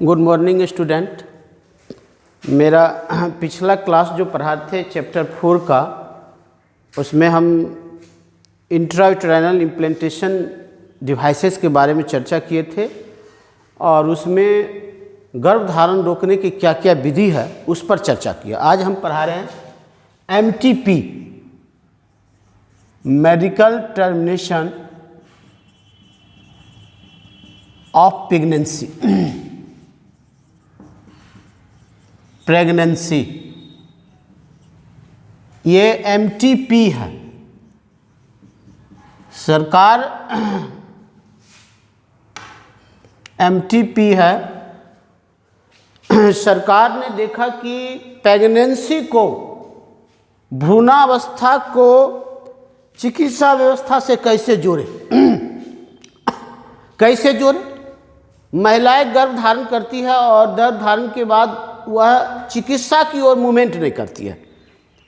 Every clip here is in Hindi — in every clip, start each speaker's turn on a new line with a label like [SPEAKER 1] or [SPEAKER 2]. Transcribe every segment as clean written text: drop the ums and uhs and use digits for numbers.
[SPEAKER 1] Good morning student. मेरा पिछला क्लास जो पढ़ा थे चैप्टर 4 का, उसमें हम इंट्रायूटेराइनल इम्प्लांटेशन डिवाइसेस के बारे में चर्चा किए थे और उसमें गर्भधारण रोकने की क्या क्या विधि है उस पर चर्चा किया। आज हम पढ़ा रहे हैं MTP, medical termination of pregnancy. ये MTP है। सरकार MTP है। सरकार ने देखा कि प्रेगनेंसी को, भ्रूणावस्था को चिकित्सा व्यवस्था से कैसे जोड़े। कैसे जोड़े? महिलाएं गर्भ धारण करती है और गर्भ धारण के बाद वह चिकित्सा की ओर मूवमेंट नहीं करती है।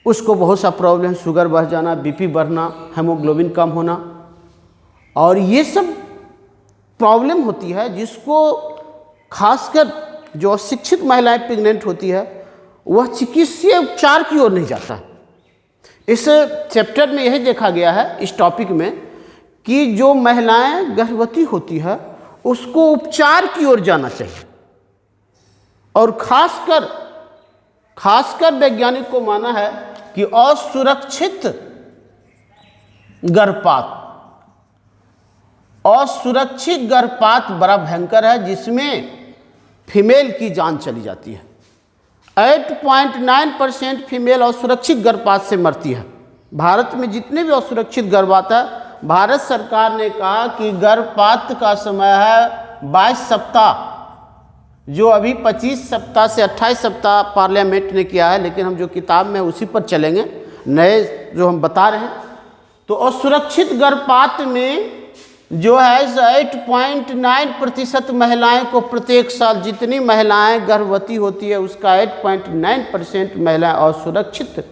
[SPEAKER 1] उसको बहुत सा प्रॉब्लम, शुगर बढ़ जाना, BP बढ़ना, हेमोग्लोबिन कम होना और ये सब प्रॉब्लम होती है, जिसको खासकर जो अशिक्षित महिलाएं प्रेग्नेंट होती है वह चिकित्सीय उपचार की ओर नहीं जाता। इस चैप्टर में यही देखा गया है, इस टॉपिक में, कि जो महिलाएं गर्भवती होती है उसको उपचार की ओर जाना चाहिए। और खासकर वैज्ञानिक को माना है कि असुरक्षित गर्भपात बड़ा भयंकर है, जिसमें फीमेल की जान चली जाती है। 8.9% फीमेल असुरक्षित गर्भपात से मरती है। भारत में जितने भी असुरक्षित गर्भपात है, भारत सरकार ने कहा कि गर्भपात का समय है 22 सप्ताह, जो अभी 25 सप्ताह से 28 सप्ताह पार्लियामेंट ने किया है, लेकिन हम जो किताब में उसी पर चलेंगे, नए जो हम बता रहे हैं। तो असुरक्षित गर्भपात में जो है 8.9% महिलाएं को प्रत्येक साल, जितनी महिलाएं गर्भवती होती है उसका 8.9% महिलाएं असुरक्षित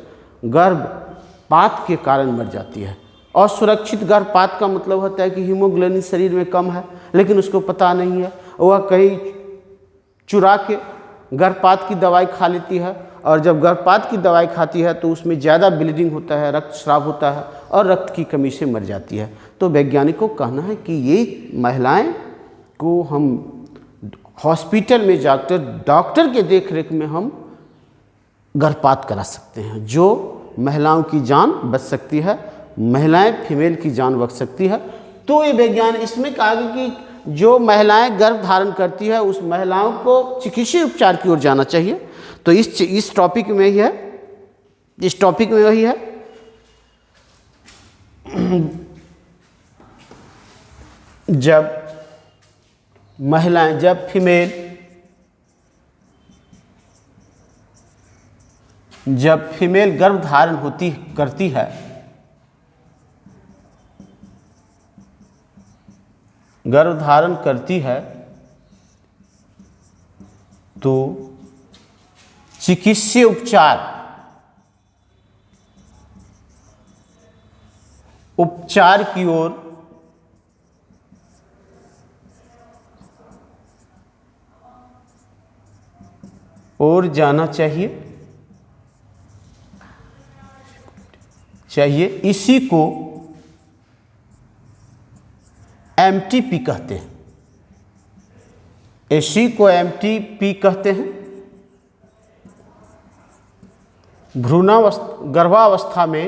[SPEAKER 1] गर्भपात के कारण मर जाती है। असुरक्षित गर्भपात का मतलब होता है कि हीमोग्लोबिन शरीर में कम है लेकिन उसको पता नहीं है, वह कहीं चुरा के गर्भपात की दवाई खा लेती है और जब गर्भपात की दवाई खाती है तो उसमें ज़्यादा ब्लीडिंग होता है, रक्तस्राव होता है और रक्त की कमी से मर जाती है। तो वैज्ञानिकों का कहना है कि ये महिलाएं को हम हॉस्पिटल में जाकर डॉक्टर के देखरेख में हम गर्भपात करा सकते हैं, जो महिलाओं की जान बच सकती है, महिलाएं फीमेल की जान बच सकती है। तो ये विज्ञान इसमें कहा गया कि जो महिलाएं गर्भ धारण करती है उस महिलाओं को चिकित्सीय उपचार की ओर जाना चाहिए। तो इस टॉपिक में ही है, इस टॉपिक में वही है। जब महिलाएं, जब फीमेल गर्भ धारण करती है, गर्भ धारण करती है तो चिकित्सीय उपचार की ओर जाना चाहिए। इसी को MTP कहते हैं। इसी को MTP कहते हैं। गर्भावस्था में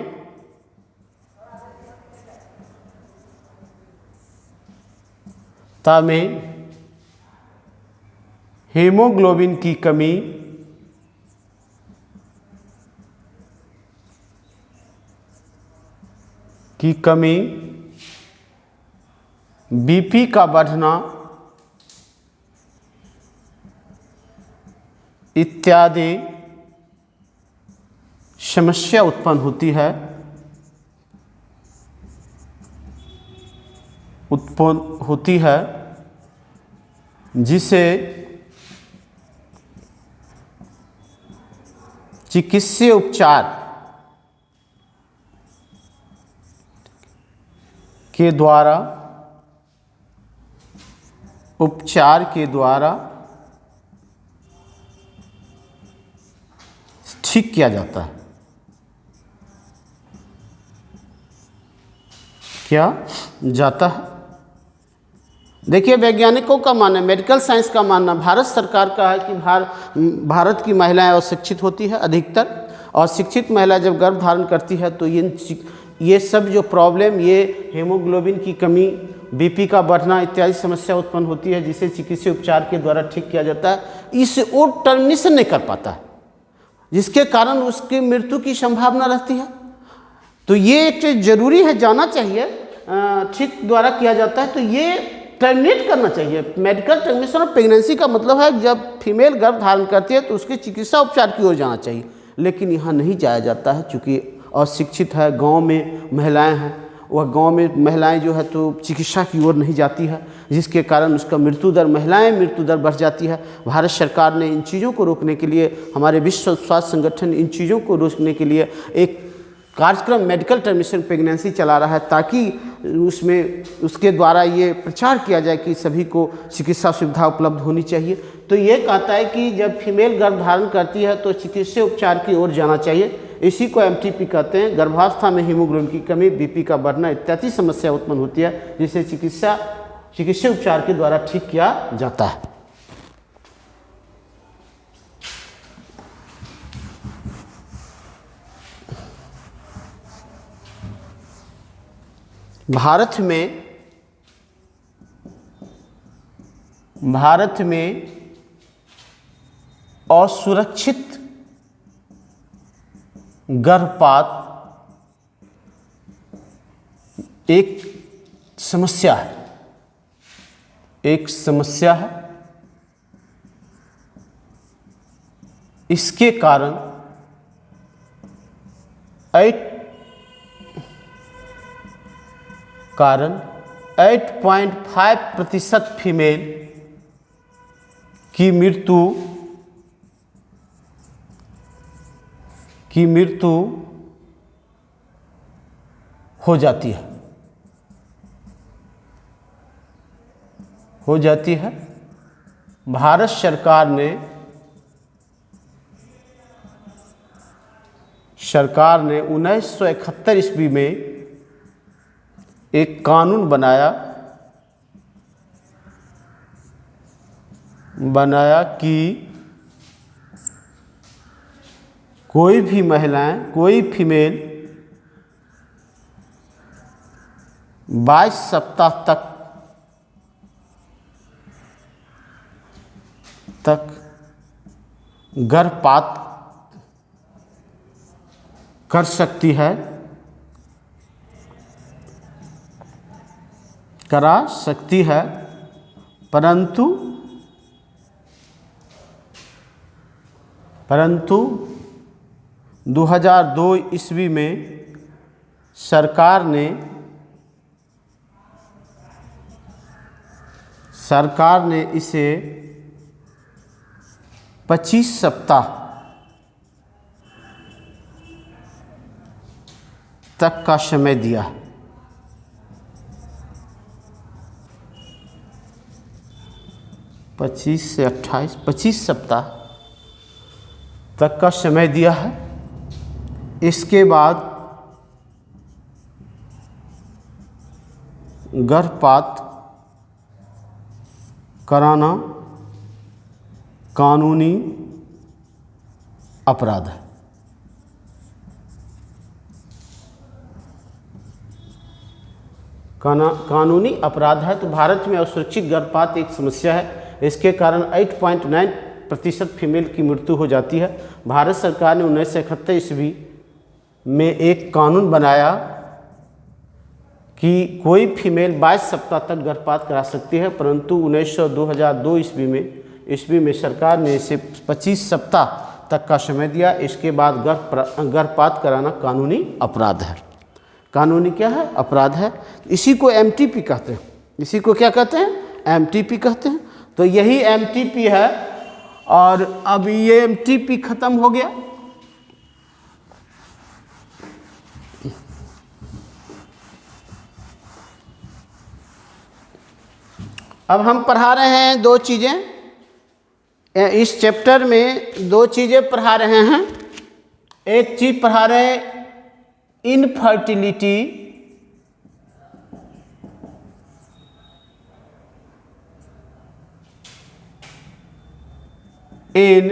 [SPEAKER 1] हीमोग्लोबिन की कमी, BP का बढ़ना इत्यादि समस्या उत्पन्न होती है, जिसे चिकित्सीय उपचार के द्वारा ठीक किया जाता है। क्या जाता है? देखिए, वैज्ञानिकों का मानना, मेडिकल साइंस का मानना, भारत सरकार का है कि भारत की महिलाएं अशिक्षित होती है अधिकतर, और शिक्षित महिला जब गर्भ धारण करती है तो ये सब जो प्रॉब्लम, ये हेमोग्लोबिन की कमी, बीपी का बढ़ना इत्यादि समस्या उत्पन्न होती है, जिसे चिकित्सीय उपचार के द्वारा ठीक किया जाता है। इसे वो टर्मिनेशन नहीं कर पाता है, जिसके कारण उसकी मृत्यु की संभावना रहती है। तो ये एक चीज़ जरूरी है, जाना चाहिए, ठीक द्वारा किया जाता है। तो ये टर्मिनेट करना चाहिए। मेडिकल टर्मिनेशन ऑफ प्रेगनेंसी का मतलब है जब फीमेल गर्भ धारण करती है तो उसके चिकित्सा उपचार की ओर जाना चाहिए, लेकिन यहाँ नहीं जाया जाता है, चूँकि अशिक्षित है, गांव में महिलाएं हैं, वह गांव में महिलाएं जो है तो चिकित्सा की ओर नहीं जाती है, जिसके कारण उसका मृत्यु दर बढ़ जाती है। भारत सरकार ने इन चीज़ों को रोकने के लिए, हमारे विश्व स्वास्थ्य संगठन इन चीज़ों को रोकने के लिए एक कार्यक्रम मेडिकल टर्मिनेशन प्रेगनेंसी चला रहा है, ताकि उसके द्वारा ये प्रचार किया जाए कि सभी को चिकित्सा सुविधा उपलब्ध होनी चाहिए। तो ये कहता है कि जब फीमेल गर्भ धारण करती है तो चिकित्सीय उपचार की ओर जाना चाहिए। इसी को एमटीपी कहते हैं। गर्भावस्था में हीमोग्लोबिन की कमी, बीपी का बढ़ना इत्यादि समस्या उत्पन्न होती है, जिसे चिकित्सीय उपचार के द्वारा ठीक किया जाता है। भारत में असुरक्षित गर्भपात एक समस्या है। इसके कारण 8.5% फीमेल की मृत्यु हो जाती है। भारत सरकार ने 1971 ईस्वी में एक कानून बनाया कि कोई भी महिलाएं, कोई फीमेल 22 सप्ताह तक गर्भपात कर करा सकती है, परंतु 2002 ईस्वी में सरकार ने इसे 25 सप्ताह तक का समय दिया। 25 से 28, 25 सप्ताह तक का समय दिया है। इसके बाद गर्भपात कराना कानूनी अपराध है। कानूनी अपराध है। तो भारत में असुरक्षित गर्भपात एक समस्या है। इसके कारण 8.9% फीमेल की मृत्यु हो जाती है। भारत सरकार ने 1971 ईस्वी में एक कानून बनाया कि कोई फीमेल 22 सप्ताह तक गर्भपात करा सकती है, परंतु 2002 ईस्वी में सरकार ने इसे 25 सप्ताह तक का समय दिया। इसके बाद गर्भपात कराना कानूनी अपराध है। कानूनी क्या है? अपराध है। इसी को एमटीपी कहते हैं। इसी को क्या कहते हैं? एमटीपी कहते हैं। तो यही एमटीपी है। और अब ये एमटीपी खत्म हो गया। अब हम पढ़ा रहे हैं दो चीज़ें। इस चैप्टर में दो चीज़ें पढ़ा रहे हैं। एक चीज पढ़ा रहे हैं, infertility in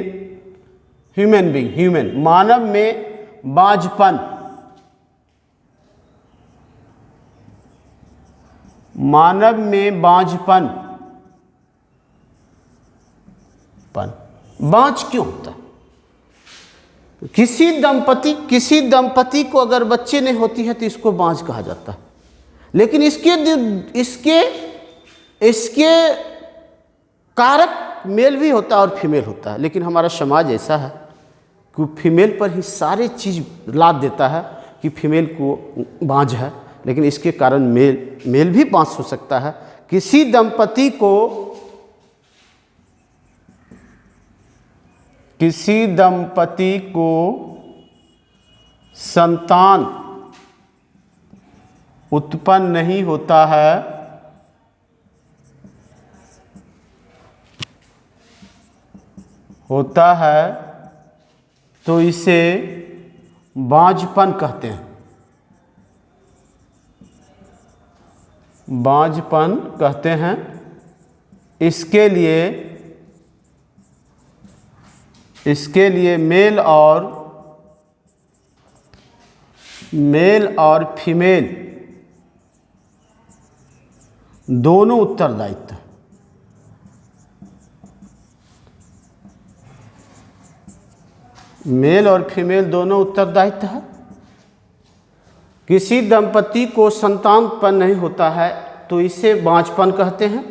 [SPEAKER 1] human being, human मानव में बांझपन, मानव में बांझपन, बांझ क्यों होता है? किसी दंपति को अगर बच्चे नहीं होती है तो इसको बांझ कहा जाता है। लेकिन इसके कारक मेल भी होता है और फीमेल होता है। लेकिन हमारा समाज ऐसा है कि फीमेल पर ही सारी चीज़ लाद देता है कि फीमेल को बांझ है, लेकिन इसके कारण मेल भी बांझ हो सकता है। किसी दंपति को संतान उत्पन्न नहीं होता है तो इसे बांझपन कहते हैं, बांझपन कहते हैं। इसके लिए मेल और फीमेल दोनों उत्तरदायित्व है। मेल और फीमेल दोनों उत्तरदायित्व है। किसी दंपति को संतान उत्पन्न नहीं होता है तो इसे बांझपन कहते हैं।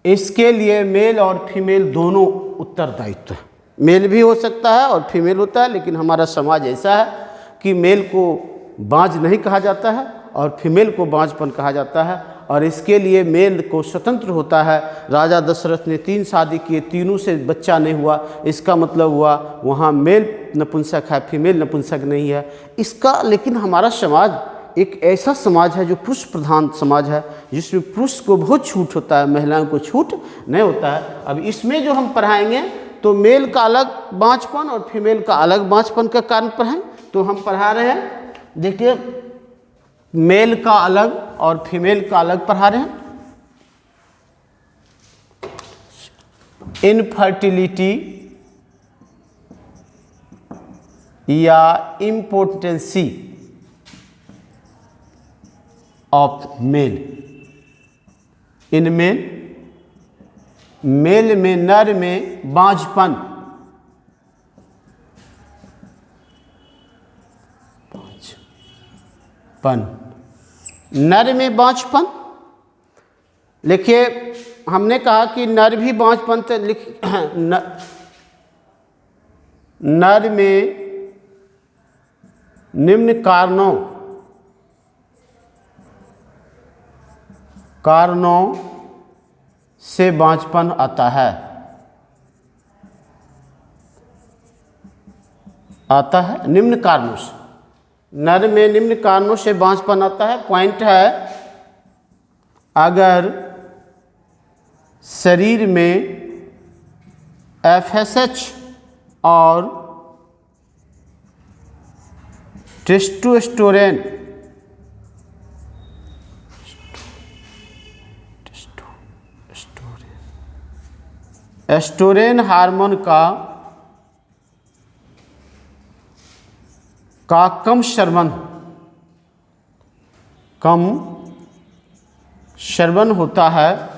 [SPEAKER 1] इसके लिए मेल और फीमेल दोनों उत्तरदायित्व है। मेल भी हो सकता है और फीमेल होता है, लेकिन हमारा समाज ऐसा है कि मेल को बांझ नहीं कहा जाता है और फीमेल को बांझपन कहा जाता है। और इसके लिए मेल को स्वतंत्र होता है। राजा दशरथ ने 3 शादी किए, तीनों से बच्चा नहीं हुआ, इसका मतलब हुआ वहाँ मेल नपुंसक है, फीमेल नपुंसक नहीं है। लेकिन हमारा समाज एक ऐसा समाज है जो पुरुष प्रधान समाज है, जिसमें पुरुष को बहुत छूट होता है, महिलाओं को छूट नहीं होता है। अब इसमें जो हम पढ़ाएंगे तो मेल का अलग बांझपन और फीमेल का अलग बांझपन का कारण पढ़ें। तो हम पढ़ा रहे हैं, देखिए मेल का अलग और फीमेल का अलग पढ़ा रहे हैं। इनफर्टिलिटी या इम्पोर्टेंसी ऑफ मेल। इनमें मेल में, नर में बांझपन, नर में बांझपन। लिखिए, हमने कहा कि नर भी बांझपन तो नर में निम्न कारणों से बांझपन आता है। निम्न कारणों से, नर में निम्न कारणों से बांझपन आता है। पॉइंट है, अगर शरीर में FSH और टेस्टोस्टेरोन एस्ट्रोजन हार्मोन का कम श्रवण होता है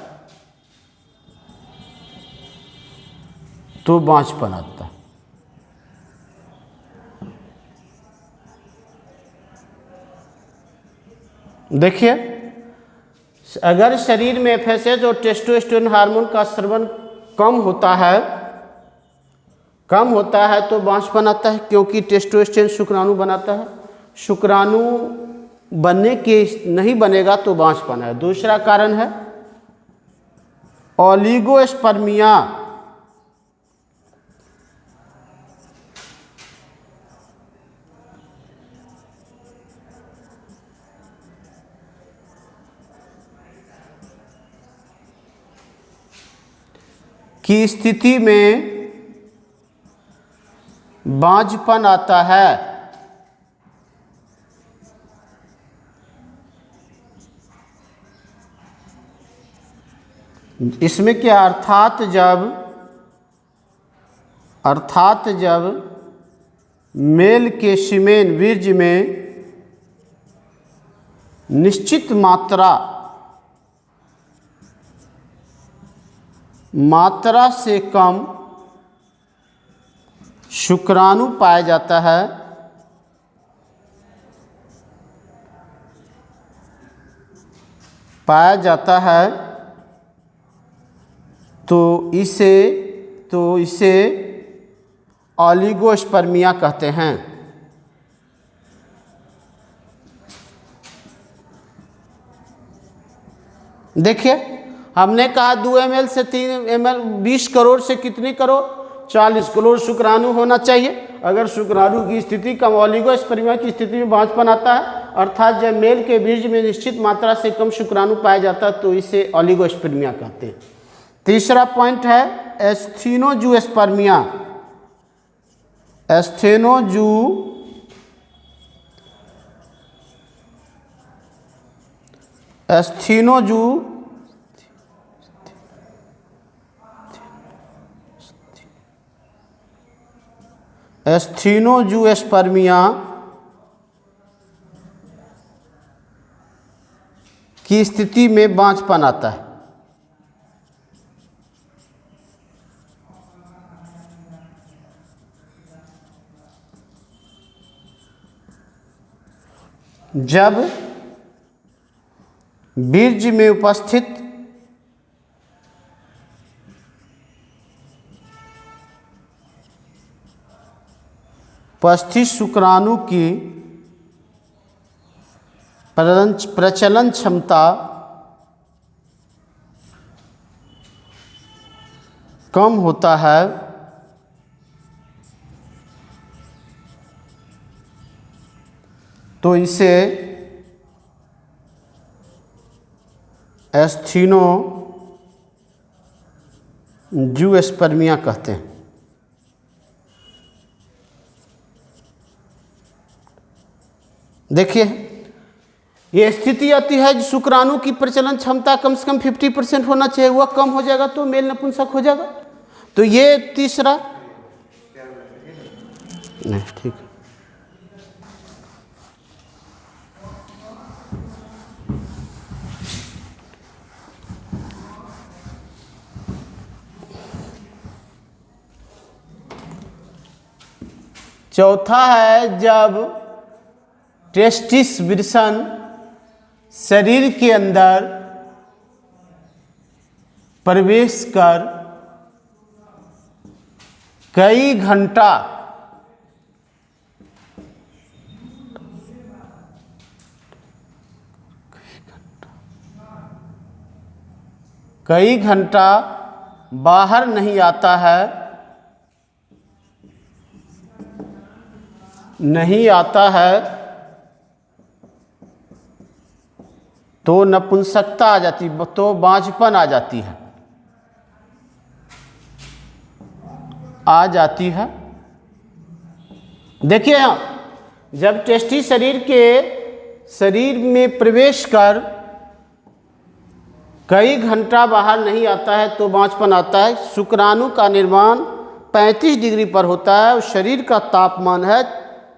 [SPEAKER 1] तो बांझपन आता है। देखिए, अगर शरीर में FSH और टेस्टोस्टेरोन हार्मोन का स्रवन कम होता है तो बांझपन आता है, क्योंकि टेस्टोस्टेरोन शुक्राणु बनाता है। शुक्राणु बनने के नहीं बनेगा तो बांझपन है। दूसरा कारण है ओलिगोस्पर्मिया। की स्थिति में बांझपन आता है। इसमें क्या, अर्थात जब मेल के सीमेन बीज में निश्चित मात्रा से कम शुक्राणु पाया जाता है तो इसे ऑलिगोस्पर्मिया कहते हैं। देखिए, हमने कहा 2 ml से 3 ml 20 करोड़ से कितनी करोड़, 40 करोड़ शुक्राणु होना चाहिए। अगर शुक्राणु की स्थिति कम, ऑलिगोस्पर्मिया की स्थिति में बांझपन आता है, अर्थात जब मेल के बीज में निश्चित मात्रा से कम शुक्राणु पाया जाता है तो इसे ऑलिगोस्पर्मिया कहते हैं। तीसरा पॉइंट है एस्थेनोजूस्पर्मिया। एस्थेनोजूस्पर्मिया की स्थिति में बांझपन आता है। जब बीज में उपस्थित शुक्राणु की प्रचलन क्षमता कम होता है तो इसे एस्थेनोजूस्पर्मिया कहते हैं। देखिए, ये स्थिति आती है शुक्राणु की प्रचलन क्षमता कम से कम 50% होना चाहिए, वह कम हो जाएगा तो मेल नपुंसक हो जाएगा। तो ये तीसरा नहीं, ठीक है। चौथा है जब टेस्टिस वृषण शरीर के अंदर प्रवेश कर कई घंटा बाहर नहीं आता है तो नपुंसकता आ जाती, तो बांझपन आ जाती है। देखिए, यहाँ जब टेस्टिस शरीर में प्रवेश कर कई घंटा बाहर नहीं आता है तो बांझपन आता है। शुक्राणु का निर्माण 35 डिग्री पर होता है और शरीर का तापमान है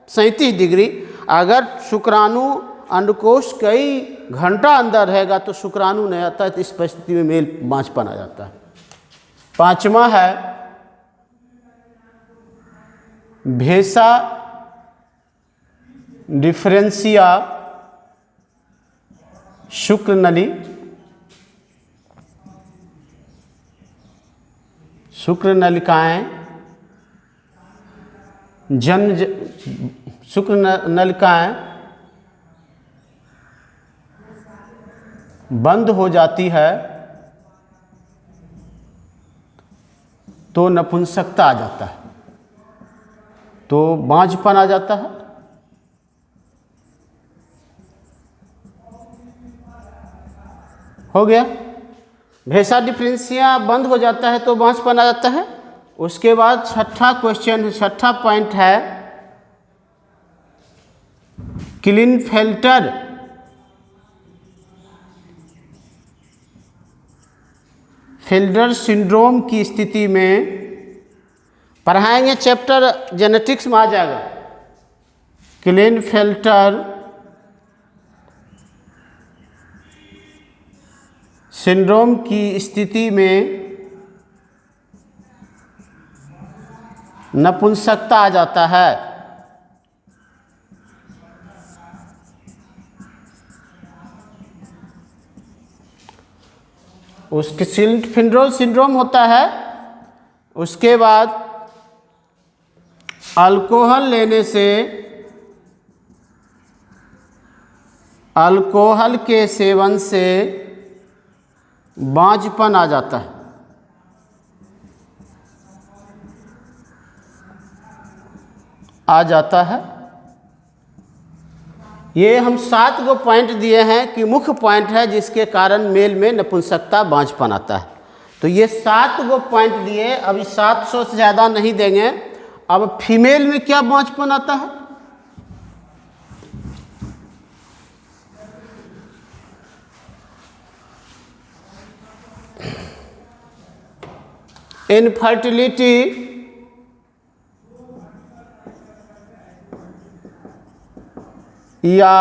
[SPEAKER 1] 37 डिग्री। अगर शुक्राणु अंडकोश कई घंटा अंदर रहेगा तो शुक्राणु नहीं आता है, तो इस परिस्थिति में मेल बांझपन आ जाता है। पांचवा है भेसा डिफरेंशिया शुक्र नलिकाएं शुक्र नलिकाएं बंद हो जाती है तो नपुंसकता आ जाता है, तो बांझपन आ जाता है। हो गया। भेसा डिफरेंशिया बंद हो जाता है तो बांझपन आ जाता है। उसके बाद छठा क्वेश्चन, छठा पॉइंट है क्लिनफेल्टर फिल्डर सिंड्रोम की स्थिति में, पढ़ाएंगे चैप्टर जेनेटिक्स में आ जाएगा। क्लिनफेल्टर सिंड्रोम की स्थिति में नपुंसकता आ जाता है। उसके क्लिनफेल्टर सिंड्रोम होता है। उसके बाद अल्कोहल लेने से, अल्कोहल के सेवन से बांझपन आ जाता है। ये हम 7 गो पॉइंट दिए हैं कि मुख्य पॉइंट है जिसके कारण मेल में नपुंसकता बांझपन आता है। तो ये 7 गो पॉइंट दिए, अभी 700 से ज़्यादा नहीं देंगे। अब फीमेल में क्या बांझपन आता है? इनफर्टिलिटी या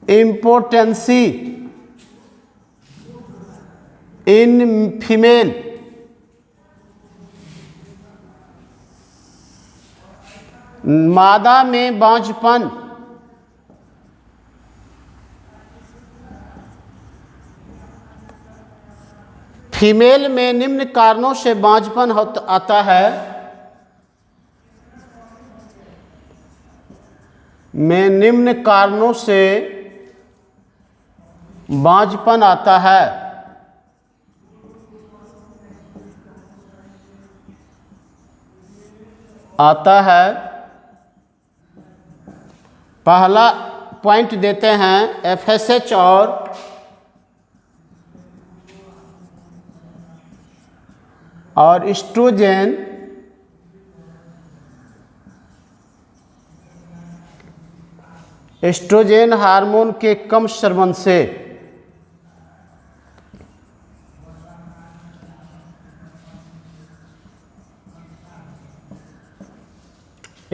[SPEAKER 1] इम्पोटेंसी इन फीमेल, मादा में बांझपन, फीमेल में निम्न कारणों से बांझपन आता है, में निम्न कारणों से बांझपन आता है। पहला पॉइंट देते हैं एफएसएच और एस्ट्रोजन हार्मोन के कम स्रवन से।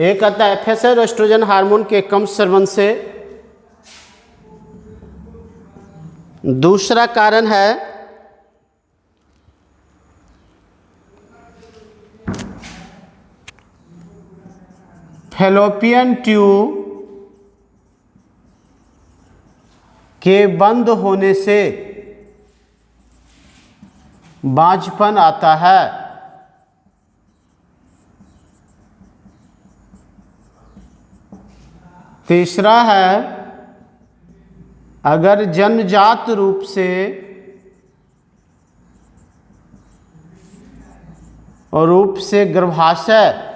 [SPEAKER 1] एक आता है एफएसएच और एस्ट्रोजन हार्मोन के कम स्रवन से। दूसरा कारण है फैलोपियन ट्यूब के बंद होने से बांझपन आता है। तीसरा है अगर जन्मजात रूप से गर्भाशय,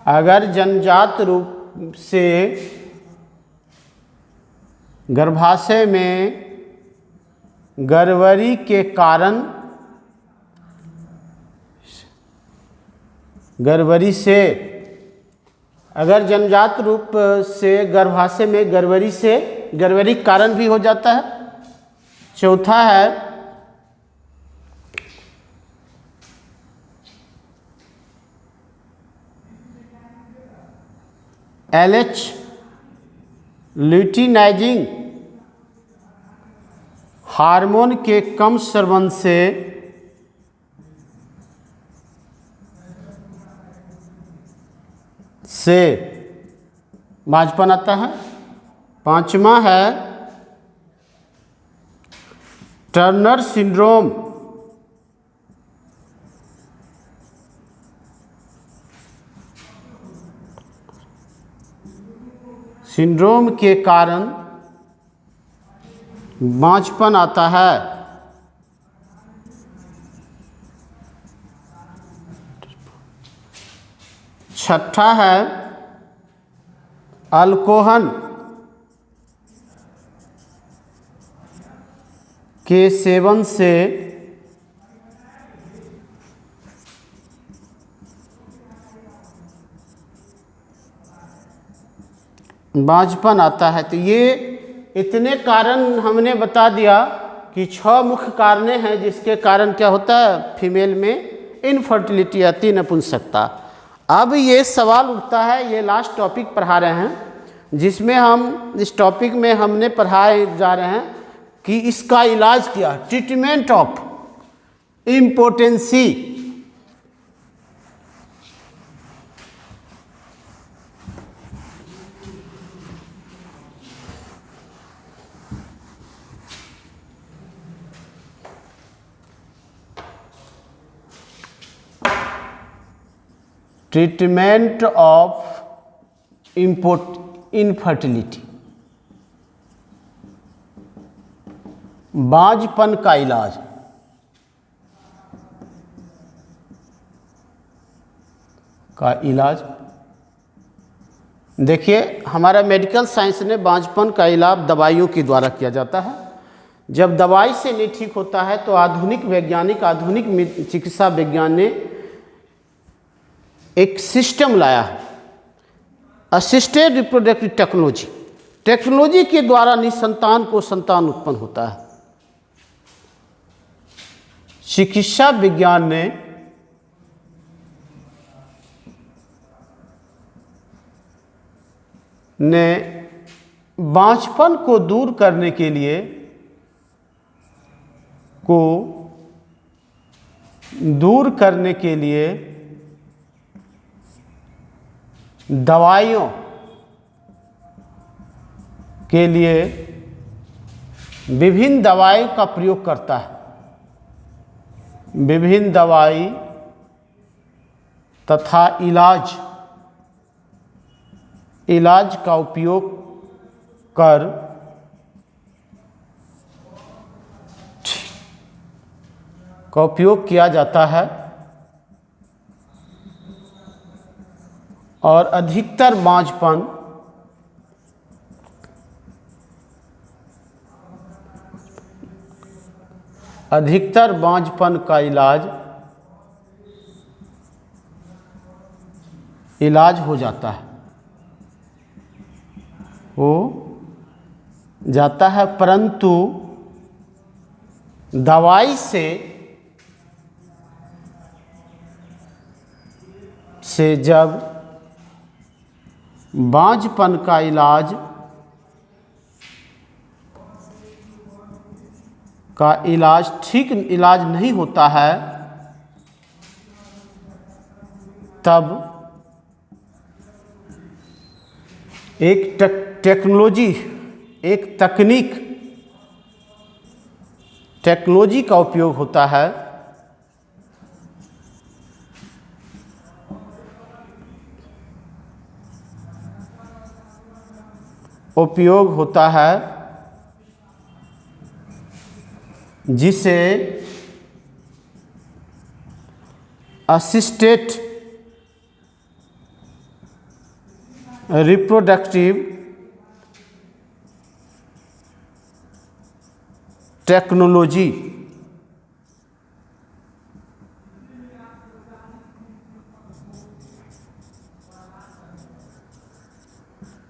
[SPEAKER 1] अगर जन्मजात रूप से गर्भाशय में गर्भवती के कारण, अगर जन्मजात रूप से गर्भाशय में गर्भवती कारण भी हो जाता है। चौथा है एलएच ल्यूटिनाइजिंग हार्मोन के कम स्रवन से बांझपन आता है। पांचवा है टर्नर सिंड्रोम, के कारण बांझपन आता है। छठा है अल्कोहल के सेवन से बांझपन आता है। तो ये इतने कारण हमने बता दिया कि 6 मुख्य कारण हैं जिसके कारण क्या होता है, फीमेल में इनफर्टिलिटी आती है, नपुंसकता। अब ये सवाल उठता है, ये लास्ट टॉपिक पढ़ा रहे हैं जिसमें हम इस टॉपिक में हमने पढ़ाए जा रहे हैं कि इसका इलाज क्या, treatment of impotency. Treatment of infertility, बांझपन का इलाज। देखिए, हमारा मेडिकल साइंस ने बांझपन का इलाज दवाइयों के द्वारा किया जाता है। जब दवाई से नहीं ठीक होता है तो आधुनिक चिकित्सा विज्ञान ने एक सिस्टम लाया है, असिस्टेड रिप्रोडक्टिव टेक्नोलॉजी के द्वारा निसंतान को संतान उत्पन्न होता है। चिकित्सा विज्ञान ने बांझपन को दूर करने के लिए दवाइयों के लिए विभिन्न दवाइयों का प्रयोग करता है। विभिन्न दवाई तथा इलाज का उपयोग किया जाता है और अधिकतर बांझपन का इलाज हो जाता है, परंतु दवाई से जब बांझपन का ठीक इलाज नहीं होता है, तब एक टेक्नोलॉजी का उपयोग होता है। जिसे असिस्टेड रिप्रोडक्टिव टेक्नोलॉजी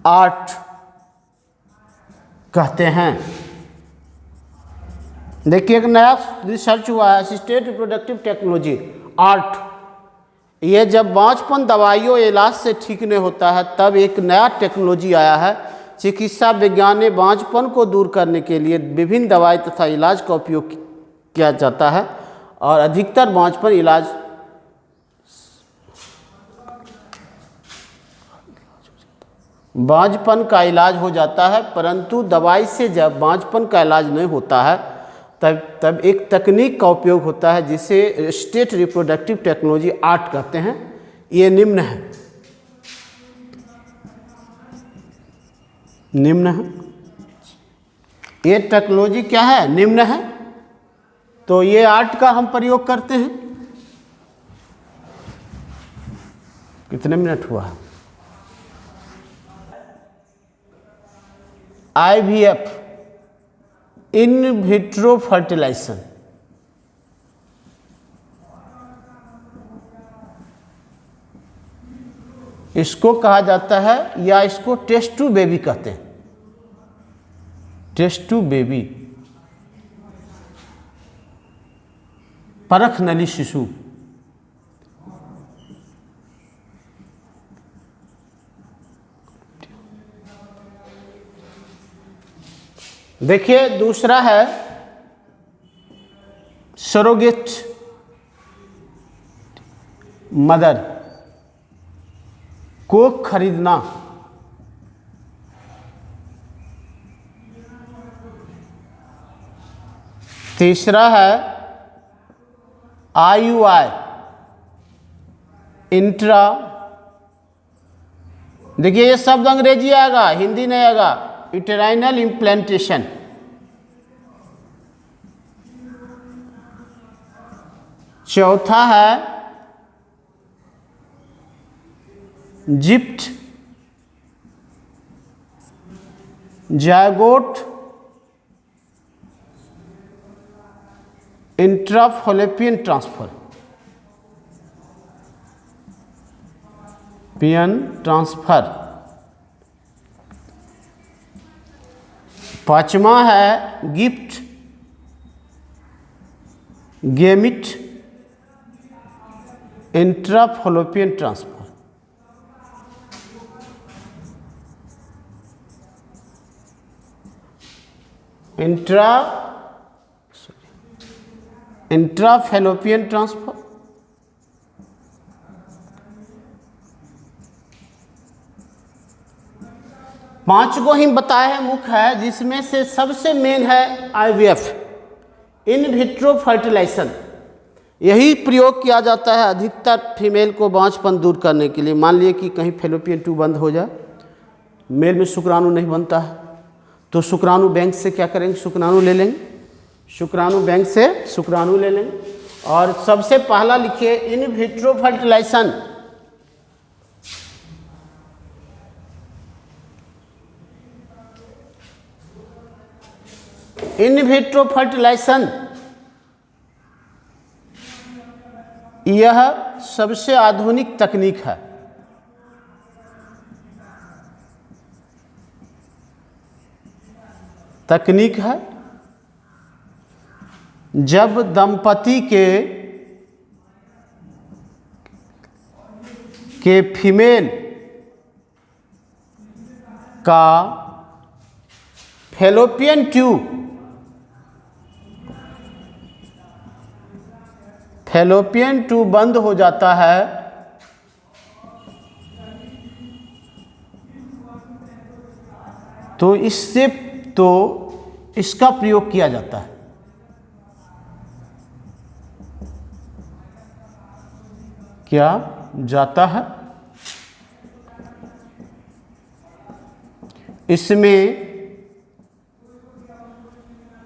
[SPEAKER 1] आर्ट कहते हैं। देखिए, एक नया रिसर्च हुआ है, असिस्टेड रिप्रोडक्टिव टेक्नोलॉजी आर्ट। ये जब बांझपन दवाइयों इलाज से ठीक नहीं होता है तब एक नया टेक्नोलॉजी आया है। चिकित्सा विज्ञान ने बांझपन को दूर करने के लिए विभिन्न दवाई तथा इलाज का उपयोग किया जाता है और अधिकतर बांझपन का इलाज हो जाता है, परंतु दवाई से जब बांझपन का इलाज नहीं होता है तब एक तकनीक का उपयोग होता है जिसे स्टेट रिप्रोडक्टिव टेक्नोलॉजी आर्ट कहते हैं। ये निम्न है। ये टेक्नोलॉजी क्या है, निम्न है। तो ये आर्ट का हम प्रयोग करते हैं। कितने मिनट हुआ है? IVF इन विट्रो फर्टिलाइजेशन, इसको कहा जाता है या इसको टेस्ट टू बेबी कहते हैं, टेस्ट टू बेबी, परख नली शिशु। देखिए दूसरा है सरोगेट मदर को खरीदना। तीसरा है IUI, इंट्रा, देखिए ये शब्द अंग्रेजी आएगा, हिंदी नहीं आएगा, यूटेराइनल इम्प्लांटेशन। चौथा है ZIFT zygote intrafallopian transfer, fallopian transfer. पांचवा है GIFT gamete intrafallopian transfer. Intrafallopian transfer. पांच को ही बताए हैं मुख्य है, जिसमें से सबसे मेन है IVF, इन विट्रो फर्टिलाइजेशन। यही प्रयोग किया जाता है अधिकतर फीमेल को बांझपन दूर करने के लिए। मान लिए कि कहीं फेलोपियन ट्यूब बंद हो जाए, मेल में शुक्राणु नहीं बनता है, तो शुक्राणु बैंक से क्या करेंगे, शुक्राणु ले लेंगे, शुक्राणु बैंक से शुक्राणु ले लेंगे। और सबसे पहला लिखिए in vitro fertilisation, in vitro fertilisation यह सबसे आधुनिक तकनीक है। तकनीक है जब दंपति के फीमेल का फेलोपियन ट्यूब बंद हो जाता है, तो इसका प्रयोग किया जाता है। क्या जाता है, इसमें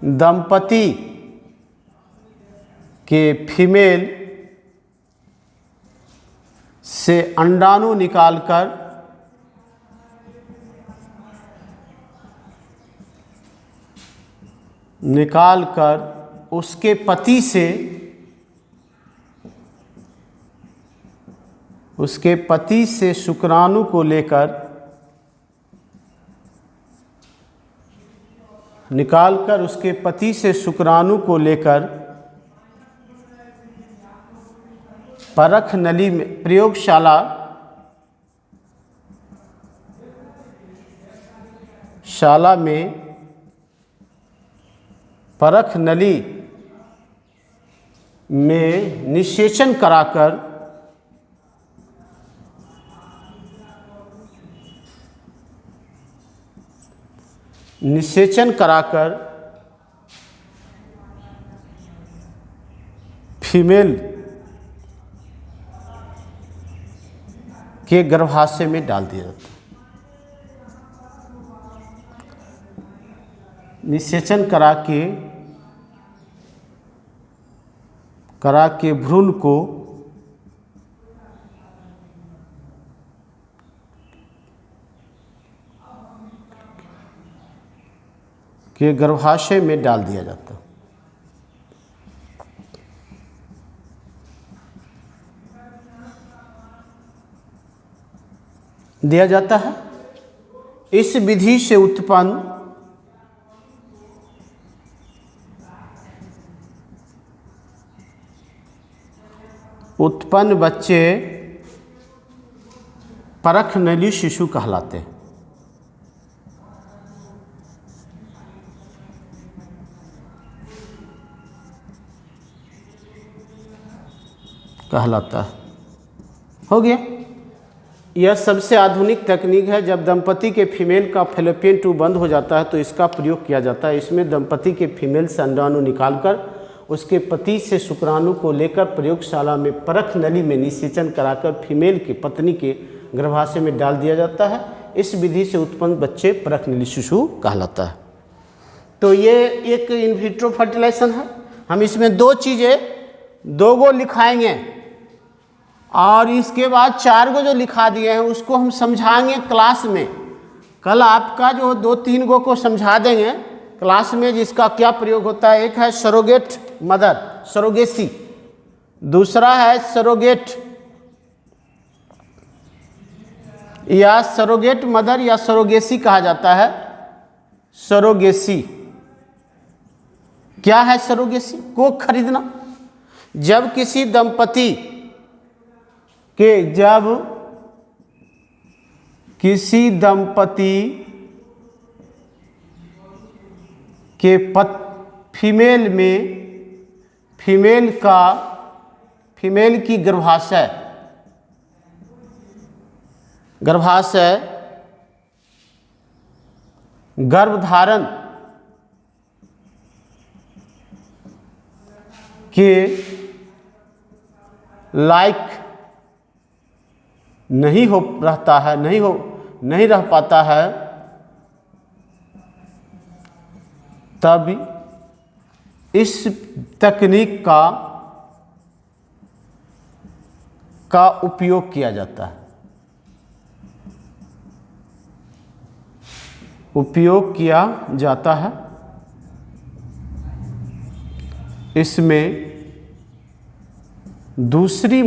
[SPEAKER 1] दंपति के फीमेल से अंडाणु निकालकर उसके पति से शुक्राणु को लेकर निकालकर उसके पति से शुक्राणु को लेकर परख नली में प्रयोगशाला में परख नली में निषेचन कराकर फीमेल के गर्भाशय में डाल दिया जाता है। निषेचन करा के भ्रूण को के गर्भाशय में डाल दिया जाता है। दिया जाता है। इस विधि से उत्पन्न बच्चे परख नली शिशु कहलाते हैं। कहलाता है। हो गया। यह सबसे आधुनिक तकनीक है। जब दंपति के फीमेल का फैलोपियन ट्यूब बंद हो जाता है तो इसका प्रयोग किया जाता है। इसमें दंपति के फीमेल से अंडाणु निकालकर उसके पति से शुक्राणु को लेकर प्रयोगशाला में परख नली में निषेचन कराकर फीमेल के पत्नी के गर्भाशय में डाल दिया जाता है। इस विधि से उत्पन्न बच्चे परख नली शिशु कहलाता है। तो ये एक इन विट्रो फर्टिलाइजेशन है। हम इसमें दो चीज़ें, दो गो लिखाएंगे और इसके बाद चार गो जो लिखा दिए हैं उसको हम समझाएंगे क्लास में। कल आपका जो 2-3 गो को समझा देंगे क्लास में, जिसका क्या प्रयोग होता है। एक है सरोगेट मदर, सरोगेसी। दूसरा है सरोगेट या सरोगेट मदर या सरोगेसी कहा जाता है। सरोगेसी क्या है? सरोगेसी को खरीदना। जब किसी दंपति के फीमेल की गर्भाशय गर्भधारण के लायक नहीं रह पाता है, तब इस तकनीक का उपयोग किया जाता है। इसमें दूसरी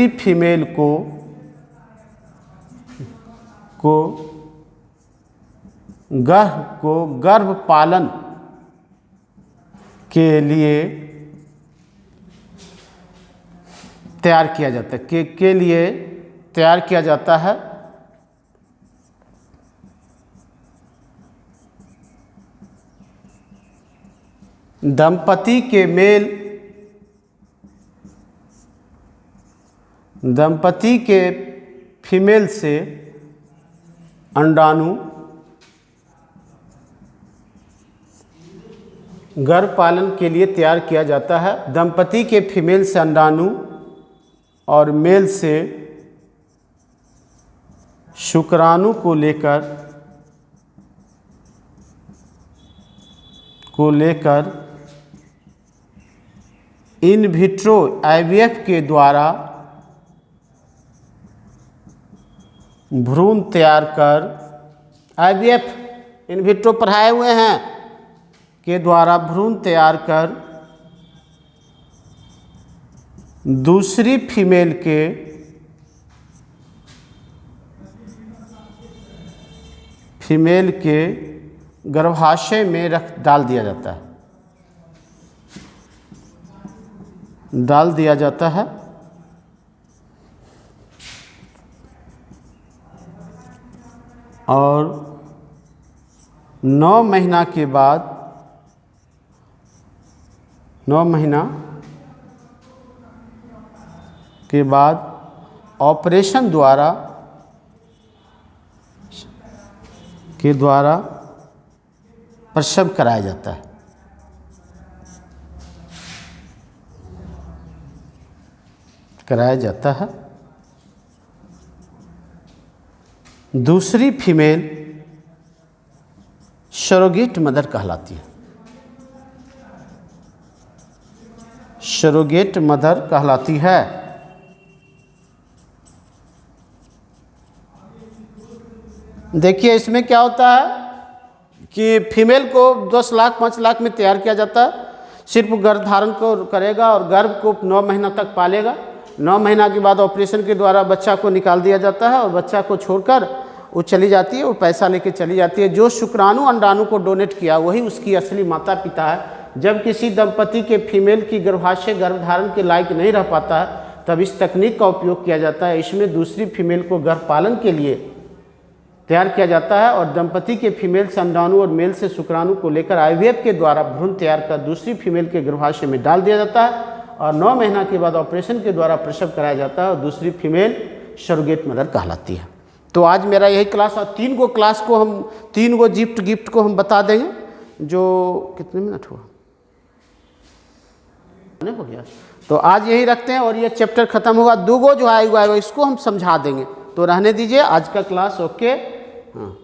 [SPEAKER 1] फीमेल को गर्भ पालन के लिए तैयार किया जाता है। दंपति के फीमेल से अंडाणु गर्भ पालन के लिए तैयार किया जाता है। दंपति के फीमेल से अंडाणु और मेल से शुक्राणु को लेकर इन विट्रो आईवीएफ के द्वारा भ्रूण तैयार कर, आईवीएफ इन विट्रो पढ़ाए हुए हैं, के द्वारा भ्रूण तैयार कर दूसरी फीमेल के गर्भाशय में डाल दिया जाता है। और 9 महीना के बाद ऑपरेशन द्वारा प्रसव कराया जाता है। दूसरी फीमेल सरोगेट मदर कहलाती है। देखिए इसमें क्या होता है, कि फीमेल को 10 लाख 5 लाख में तैयार किया जाता है, सिर्फ गर्भधारण को करेगा और गर्भ को 9 महीना तक पालेगा। 9 महीना के बाद ऑपरेशन के द्वारा बच्चा को निकाल दिया जाता है और बच्चा को छोड़कर वो चली जाती है, वो पैसा लेके चली जाती है। जो शुक्राणु अंडाणु को डोनेट किया वही उसकी असली माता पिता है। जब किसी दंपति के फीमेल की गर्भाशय गर्भधारण के लायक नहीं रह पाता है तब इस तकनीक का उपयोग किया जाता है। इसमें दूसरी फीमेल को गर्भपालन के लिए तैयार किया जाता है और दंपति के फीमेल से अंडाणु और मेल से शुक्राणु को लेकर IVF के द्वारा भ्रूण तैयार कर दूसरी फीमेल के गर्भाशय में डाल दिया जाता है और 9 महीना के बाद ऑपरेशन के द्वारा प्रसव कराया जाता है और दूसरी फीमेल सरोगेट मदर कहलाती है। तो आज मेरा यही क्लास और 3 गो क्लास को हम 3 गो गिफ्ट को हम बता देंगे। जो कितने मिनट हुआ हो गया, तो आज यही रखते हैं और ये चैप्टर खत्म होगा। 2 गो जो आएगा इसको हम समझा देंगे। तो रहने दीजिए आज का क्लास। ओके। हाँ।